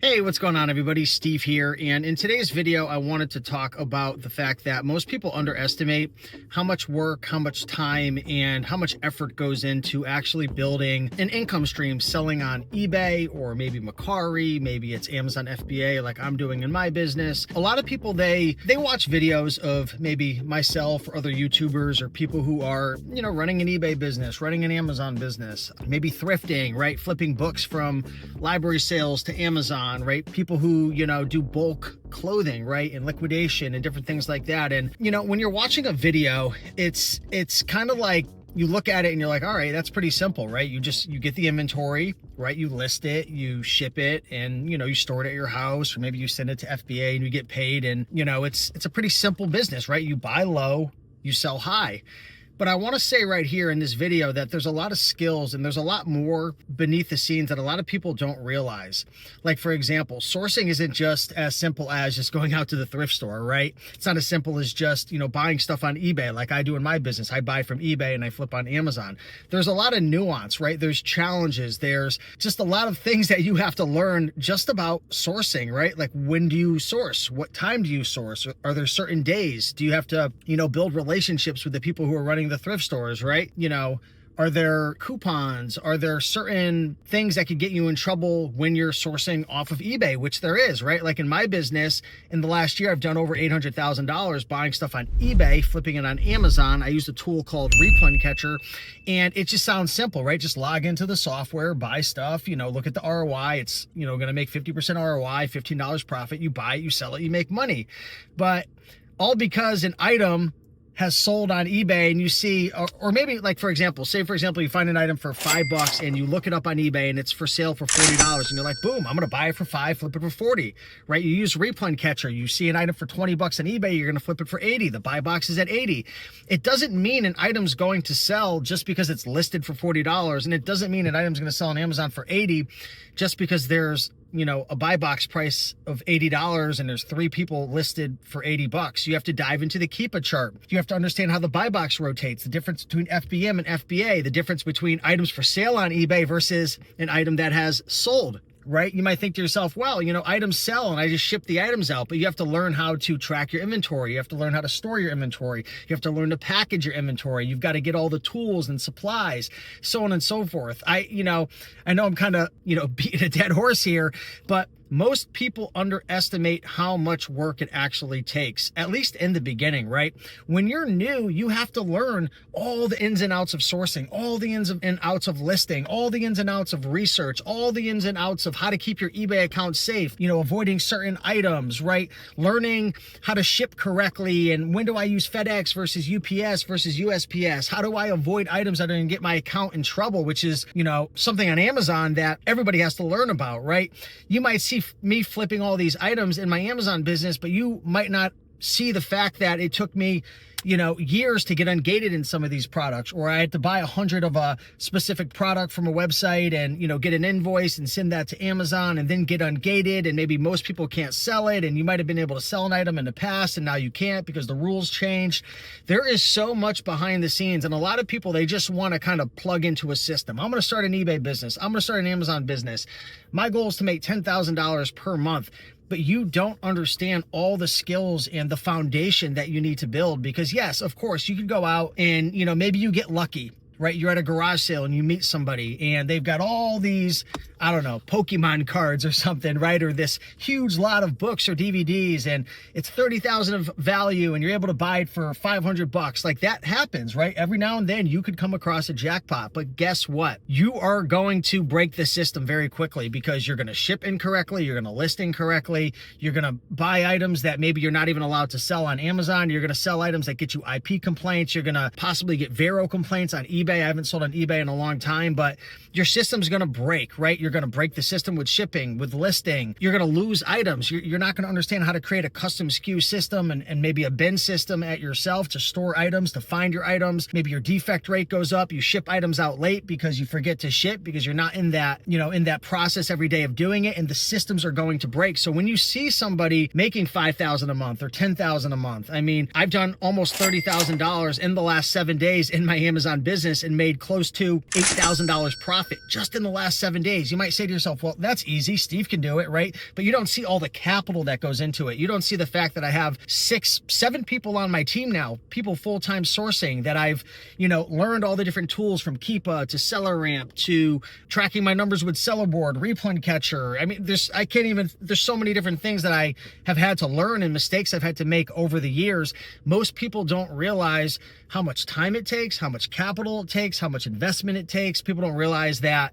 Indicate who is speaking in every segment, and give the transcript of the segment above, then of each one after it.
Speaker 1: Hey, what's going on, everybody? Steve here, and in today's video I wanted to talk about the fact that most people underestimate how much work, how much time, and how much effort goes into actually building an income stream selling on eBay or maybe Mercari, maybe it's Amazon FBA like I'm doing in my business. A lot of people, they watch videos of maybe myself or other YouTubers or people who are, running an eBay business, running an Amazon business, maybe thrifting, right? Flipping books from library sales to Amazon, right? People who, do bulk clothing, right? And liquidation and different things like that. And, when you're watching a video, it's kind of like, you look at it and you're like, all right, that's pretty simple, right? You get the inventory, right? You list it, you ship it, and, you store it at your house, or maybe you send it to FBA and you get paid. And, it's a pretty simple business, right? You buy low, you sell high. But I want to say right here in this video that there's a lot of skills and there's a lot more beneath the scenes that a lot of people don't realize. Like, for example, sourcing isn't just as simple as just going out to the thrift store, right? It's not as simple as just, buying stuff on eBay like I do in my business. I buy from eBay and I flip on Amazon. There's a lot of nuance, right? There's challenges. There's just a lot of things that you have to learn just about sourcing, right? Like, when do you source? What time do you source? Are there certain days? Do you have to, build relationships with the people who are running the thrift stores, right? Are there coupons? Are there certain things that could get you in trouble when you're sourcing off of eBay, which there is, right? Like in my business, in the last year, I've done over $800,000 buying stuff on eBay, flipping it on Amazon. I used a tool called Replun Catcher, and it just sounds simple, right? Just log into the software, buy stuff, look at the ROI. It's, going to make 50% ROI, $15 profit. You buy it, you sell it, you make money. But all because an item has sold on eBay and you see, or maybe like, for example, you find an item for $5 and you look it up on eBay and it's for sale for $40 and you're like, boom, I'm going to buy it for $5, flip it for 40, right? You use Replun Catcher. You see an item for $20 on eBay, you're going to flip it for 80. The buy box is at 80. It doesn't mean an item's going to sell just because it's listed for $40. And it doesn't mean an item's going to sell on Amazon for 80 just because there's, a buy box price of $80 and there's 3 people listed for $80. You have to dive into the Keepa chart. You have to understand how the buy box rotates, the difference between FBM and FBA, the difference between items for sale on eBay versus an item that has sold. Right? You might think to yourself, well, items sell and I just ship the items out, but you have to learn how to track your inventory. You have to learn how to store your inventory. You have to learn to package your inventory. You've got to get all the tools and supplies, so on and so forth. I know I'm kind of, beating a dead horse here, but most people underestimate how much work it actually takes, at least in the beginning, right? When you're new, you have to learn all the ins and outs of sourcing, all the ins and outs of listing, all the ins and outs of research, all the ins and outs of how to keep your eBay account safe, avoiding certain items, right? Learning how to ship correctly and when do I use FedEx versus UPS versus USPS? How do I avoid items that are going to get my account in trouble, which is, something on Amazon that everybody has to learn about, right? You might see me flipping all these items in my Amazon business, but you might not see the fact that it took me, years to get ungated in some of these products, or I had to buy 100 of a specific product from a website and, get an invoice and send that to Amazon and then get ungated. And maybe most people can't sell it. And you might've been able to sell an item in the past and now you can't because the rules changed. There is so much behind the scenes. And a lot of people, they just want to kind of plug into a system. I'm going to start an eBay business. I'm going to start an Amazon business. My goal is to make $10,000 per month. But you don't understand all the skills and the foundation that you need to build, because yes, of course, you could go out and, maybe you get lucky, right? You're at a garage sale and you meet somebody and they've got all these, I don't know, Pokemon cards or something, right? Or this huge lot of books or DVDs and it's 30,000 of value and you're able to buy it for $500. Like, that happens, right? Every now and then you could come across a jackpot, but guess what? You are going to break the system very quickly because you're going to ship incorrectly. You're going to list incorrectly. You're going to buy items that maybe you're not even allowed to sell on Amazon. You're going to sell items that get you IP complaints. You're going to possibly get Vero complaints on eBay. I haven't sold on eBay in a long time, but your system's going to break, right? You're going to break the system with shipping, with listing. You're going to lose items. You're not going to understand how to create a custom SKU system and maybe a bin system at yourself to store items, to find your items. Maybe your defect rate goes up. You ship items out late because you forget to ship because you're not in that, in that process every day of doing it, and the systems are going to break. So when you see somebody making $5,000 a month or $10,000 a month, I mean, I've done almost $30,000 in the last 7 days in my Amazon business business and made close to $8,000 profit just in the last 7 days. You might say to yourself, well, that's easy. Steve can do it, right? But you don't see all the capital that goes into it. You don't see the fact that I have 6, 7 people on my team now, people full-time sourcing, that I've, learned all the different tools from Keepa to SellerAmp to tracking my numbers with Sellerboard, Replan Catcher. I mean, there's so many different things that I have had to learn and mistakes I've had to make over the years. Most people don't realize how much time it takes, how much capital it takes, how much investment it takes. People don't realize that,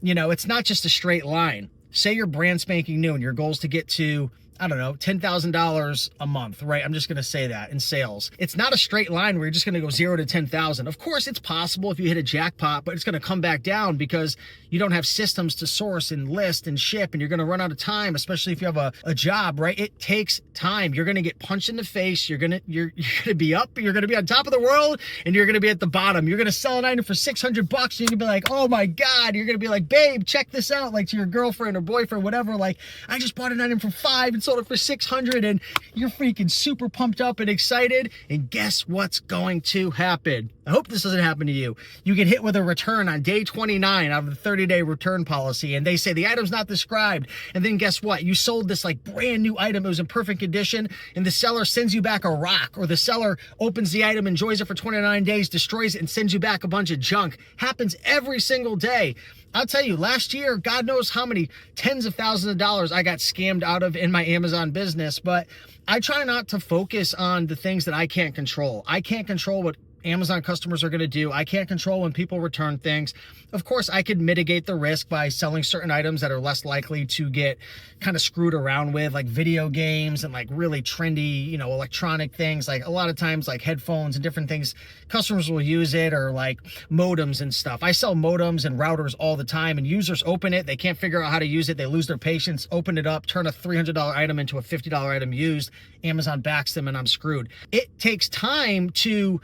Speaker 1: it's not just a straight line. Say you're brand spanking new and your goal is to get to, I don't know, $10,000 a month, right? I'm just going to say that in sales. It's not a straight line where you're just going to go 0 to 10,000. Of course, it's possible if you hit a jackpot, but it's going to come back down because you don't have systems to source and list and ship, and you're going to run out of time, especially if you have a job, right? It takes time. You're going to get punched in the face. You're going to be up, you're going to be on top of the world, and you're going to be at the bottom. You're going to sell an item for $600 and you're going to be like, oh my God. You're going to be like, babe, check this out, like to your girlfriend or boyfriend, whatever. Like, I just bought an item for $5 and sold it for $600, and you're freaking super pumped up and excited. And guess what's going to happen? I hope this doesn't happen to you. You get hit with a return on day 29 out of the 30-day return policy, and they say the item's not described. And then guess what? You sold this like brand new item. It was in perfect condition, and the seller sends you back a rock, or the seller opens the item, enjoys it for 29 days, destroys it, and sends you back a bunch of junk. Happens every single day. I'll tell you, last year, God knows how many tens of thousands of dollars I got scammed out of in my Amazon business, but I try not to focus on the things that I can't control. I can't control what Amazon customers are going to do. I can't control when people return things. Of course, I could mitigate the risk by selling certain items that are less likely to get kind of screwed around with, like video games and like really trendy, electronic things. Like a lot of times, like headphones and different things, customers will use it, or like modems and stuff. I sell modems and routers all the time, and users open it. They can't figure out how to use it. They lose their patience, open it up, turn a $300 item into a $50 item used. Amazon backs them, and I'm screwed. It takes time to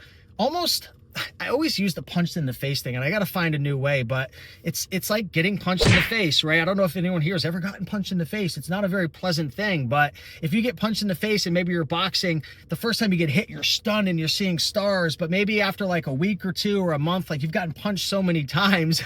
Speaker 1: I always use the punched in the face thing, and I got to find a new way, but it's like getting punched in the face, right? I don't know if anyone here has ever gotten punched in the face. It's not a very pleasant thing, but if you get punched in the face and maybe you're boxing, the first time you get hit, you're stunned and you're seeing stars, but maybe after like a week or 2 or a month, like you've gotten punched so many times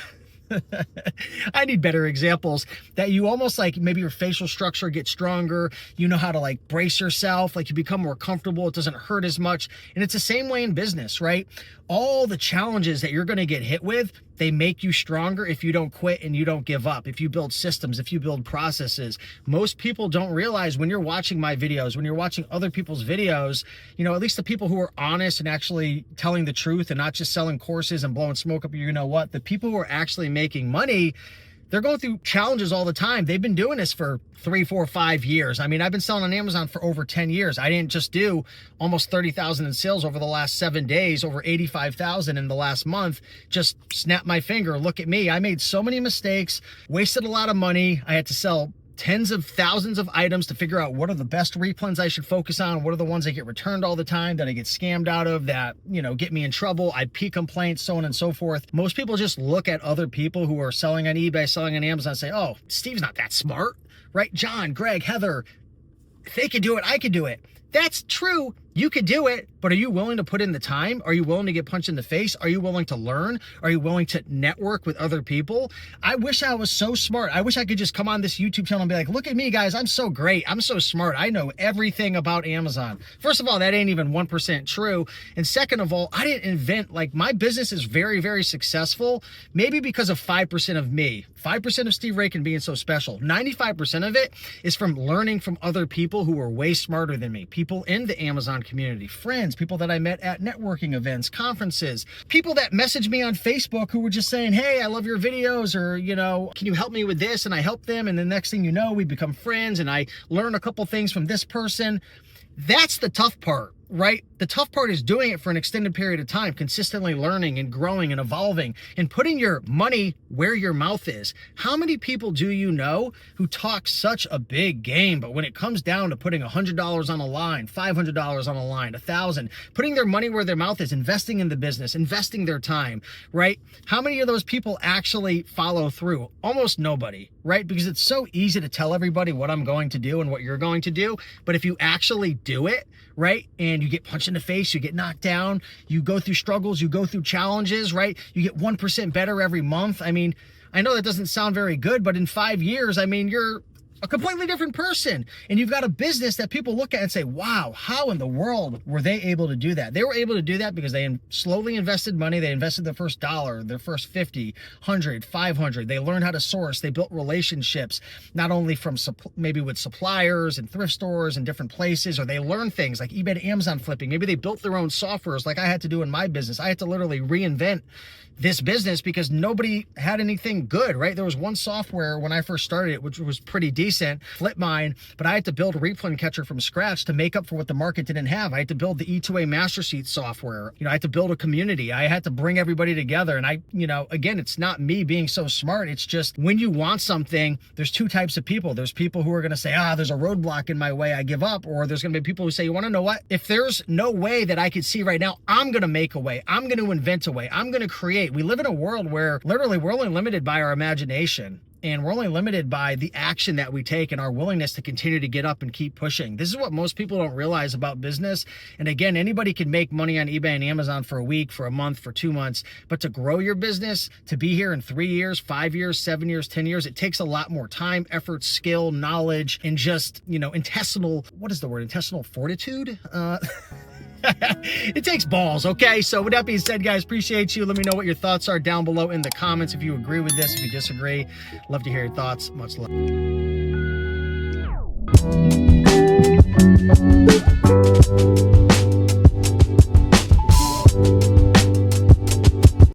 Speaker 1: I need better examples that you almost like maybe your facial structure gets stronger. You know how to like brace yourself, like you become more comfortable. It doesn't hurt as much. And it's the same way in business, right? All the challenges that you're going to get hit with, they make you stronger if you don't quit and you don't give up. If you build systems, if you build processes. Most people don't realize when you're watching my videos, when you're watching other people's videos, at least the people who are honest and actually telling the truth and not just selling courses and blowing smoke up the people who are actually making money, they're going through challenges all the time. They've been doing this for 3, 4, 5 years. I mean, I've been selling on Amazon for over 10 years. I didn't just do almost 30,000 in sales over the last 7 days, over 85,000 in the last month. Just snap my finger. Look at me. I made so many mistakes, wasted a lot of money. I had to sell tens of thousands of items to figure out what are the best replens I should focus on, what are the ones that get returned all the time, that I get scammed out of, that, get me in trouble, IP complaints, so on and so forth. Most people just look at other people who are selling on eBay, selling on Amazon, and say, oh, Steve's not that smart, right? John, Greg, Heather, if they could do it, I could do it. That's true. You could do it, but are you willing to put in the time? Are you willing to get punched in the face? Are you willing to learn? Are you willing to network with other people? I wish I was so smart. I wish I could just come on this YouTube channel and be like, look at me, guys. I'm so great. I'm so smart. I know everything about Amazon. First of all, that ain't even 1% true. And second of all, I didn't invent, my business is very, very successful, maybe because of 5% of me, 5% of Steve Rakin being so special. 95% of it is from learning from other people who are way smarter than me, people in the Amazon community, friends, people that I met at networking events, conferences, people that messaged me on Facebook who were just saying, hey, I love your videos, or, can you help me with this? And I help them. And the next thing you know, we become friends and I learn a couple things from this person. That's the tough part, right? The tough part is doing it for an extended period of time, consistently learning and growing and evolving and putting your money where your mouth is. How many people do you know who talk such a big game, but when it comes down to putting $100 on a line, $500 on a line, $1,000, putting their money where their mouth is, investing in the business, investing their time, right? How many of those people actually follow through? Almost nobody, right? Because it's so easy to tell everybody what I'm going to do and what you're going to do. But if you actually do it, right, and and you get punched in the face, you get knocked down, you go through struggles, you go through challenges, right? You get 1% better every month. I mean, I know that doesn't sound very good, but in 5 years, I mean, you're a completely different person. And you've got a business that people look at and say, wow, how in the world were they able to do that? They were able to do that because they slowly invested money. They invested their first dollar, their first 50, 100, 500. They learned how to source. They built relationships, not only from maybe with suppliers and thrift stores and different places, or they learned things like eBay to Amazon flipping. Maybe they built their own softwares like I had to do in my business. I had to literally reinvent this business because nobody had anything good, right? There was one software when I first started it, which was pretty decent, flip mine, but I had to build a replay catcher from scratch to make up for what the market didn't have. I had to build the E2A master sheet software. I had to build a community. I had to bring everybody together. And again, it's not me being so smart. It's just when you want something, there's two types of people. There's people who are going to say, there's a roadblock in my way, I give up. Or there's going to be people who say, you want to know what? If there's no way that I could see right now, I'm going to make a way. I'm going to invent a way. I'm going to create. We live in a world where literally we're only limited by our imagination, and we're only limited by the action that we take and our willingness to continue to get up and keep pushing. This is what most people don't realize about business. And again, anybody can make money on eBay and Amazon for a week, for a month, for 2 months, but to grow your business, to be here in 3 years, 5 years, 7 years, 10 years, it takes a lot more time, effort, skill, knowledge, and just, intestinal fortitude? It takes balls, okay? So with that being said, guys, appreciate you. Let me know what your thoughts are down below in the comments. If you agree with this, if you disagree, love to hear your thoughts. Much love.